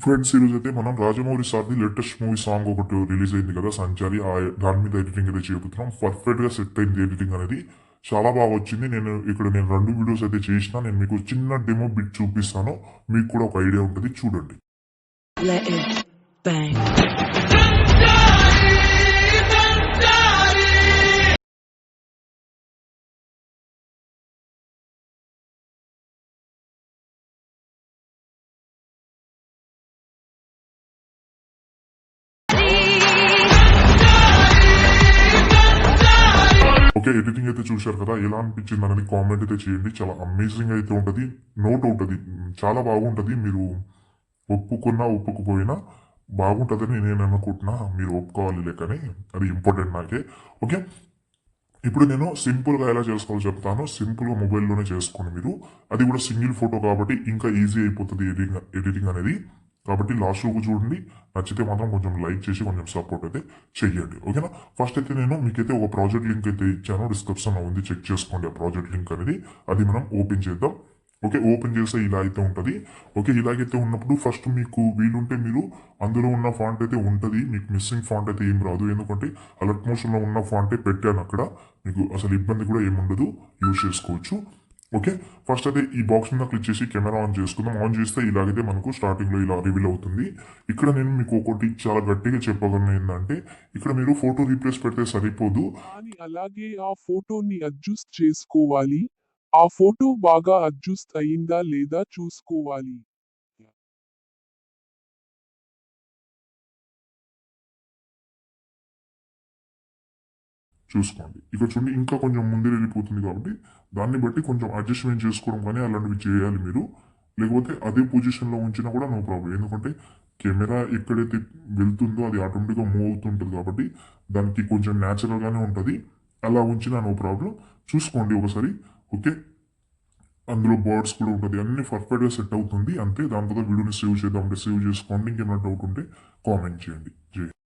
Friends ఈరోజు అయితే మనం రాజమౌళి సార్ది లేటెస్ట్ మూవీ సాంగ్ ఒకటి రిలీజ్ అయింది కదా సంచారి. దాని మీద ఎడిటింగ్ అయితే చేపుతున్నాం. పర్ఫెక్ట్ గా సెట్ అయింది ఎడిటింగ్ అనేది. చాలా బాగా వచ్చింది. నేను రెండు వీడియోస్ అయితే చేసిన. నేను మీకు చిన్న డెమో బిట్ చూపిస్తాను. మీకు కూడా ఒక ఐడియా ఉంటుంది, చూడండి. Let it bang. Okay, editing అయితే చూశారు కదా, ఎలా అనిపించింది అనేది కామెంట్ అయితే చేయండి. చాలా అమేజింగ్ అయితే ఉంటుంది. నోట్ ఉంటుంది, చాలా బాగుంటుంది. మీరు ఒప్పుకున్నా ఒప్పుకుపోయినా బాగుంటుందని నేను అనుకుంటున్నా. మీరు ఒప్పుకోవాలి లేకని, అది ఇంపార్టెంట్ నాకే. ఓకే, ఇప్పుడు నేను సింపుల్గా ఎలా చేసుకోవాలో చెప్తాను. సింపుల్గా మొబైల్లోనే చేసుకోండి మీరు. అది కూడా సింగిల్ ఫోటో కాబట్టి ఇంకా ఈజీ అయిపోతుంది ఎడిటింగ్ అనేది. కాబట్టి లాస్ట్ వరకు చూడండి. నచ్చితే మాత్రం కొంచెం లైక్ చేసి కొంచెం సపోర్ట్ అయితే చెయ్యండి, ఓకేనా. ఫస్ట్ అయితే నేను మీకైతే ఒక ప్రాజెక్ట్ లింక్ అయితే ఇచ్చాను, డిస్క్రిప్షన్ ఉంది, చెక్ చేసుకోండి ఆ ప్రాజెక్ట్ లింక్ అనేది. అది మనం ఓపెన్ చేద్దాం. ఓకే, ఓపెన్ చేస్తే ఇలా అయితే ఉంటుంది. ఓకే, ఇలాగైతే ఉన్నప్పుడు ఫస్ట్ మీకు వీలుంటే మీరు అందులో ఉన్న ఫాంట్ అయితే ఉంటుంది. మీకు మిస్సింగ్ ఫాంట్ అయితే ఏం రాదు, ఎందుకంటే అలర్ట్ మోషన్లో ఉన్న ఫాంటే పెట్టాను అక్కడ. మీకు అసలు ఇబ్బంది కూడా ఏముండదు, యూజ్ చేసుకోవచ్చు. ఓకే, ఫస్ట్ అయితే ఈ బాక్స్ మీద క్లిక్ చేసి కెమెరా ఆన్ చేసుకుందాం. ఆన్ చేస్తే ఇలాగైతే మనకు స్టార్టింగ్ లో ఇలా రివీల్ అవుతుంది. ఇక్కడ నేను మీకు ఒకటి చాలా గట్టిగా చెప్పగలను ఏంటంటే, ఇక్కడ మీరు ఫోటో రీప్లేస్ పెడితే సరిపోదు. కానీ అలాగే ఆ ఫోటోని అడ్జస్ట్ చేసుకోవాలి. ఆ ఫోటో బాగా అడ్జస్ట్ అయిందా లేదా చూసుకోవాలి. చూసుకోండి, ఇక్కడ చూడండి ఇంకా కొంచెం ముందే వెళ్ళిపోతుంది. కాబట్టి దాన్ని బట్టి కొంచెం అడ్జస్ట్మెంట్ చేసుకోవడం కానీ అలాంటివి చేయాలి మీరు. లేకపోతే అదే పొజిషన్లో ఉంచినా కూడా నో ప్రాబ్లం, ఎందుకంటే కెమెరా ఎక్కడైతే వెళ్తుందో అది ఆటోమేటిక్గా మూవ్ అవుతుంటుంది. కాబట్టి దానికి కొంచెం న్యాచురల్గానే ఉంటుంది. అలా ఉంచినా నో ప్రాబ్లం. చూసుకోండి ఒకసారి. ఓకే, అందులో బర్డ్స్ కూడా ఉంటుంది, అన్ని పర్ఫెక్ట్గా సెట్ అవుతుంది. అంతే, దాని తర్వాత వీడియోని సేవ్ చేద్దాం అంటే సేవ్ చేసుకోండి. ఇంకేమైనా డౌట్ ఉంటే కామెంట్ చేయండి.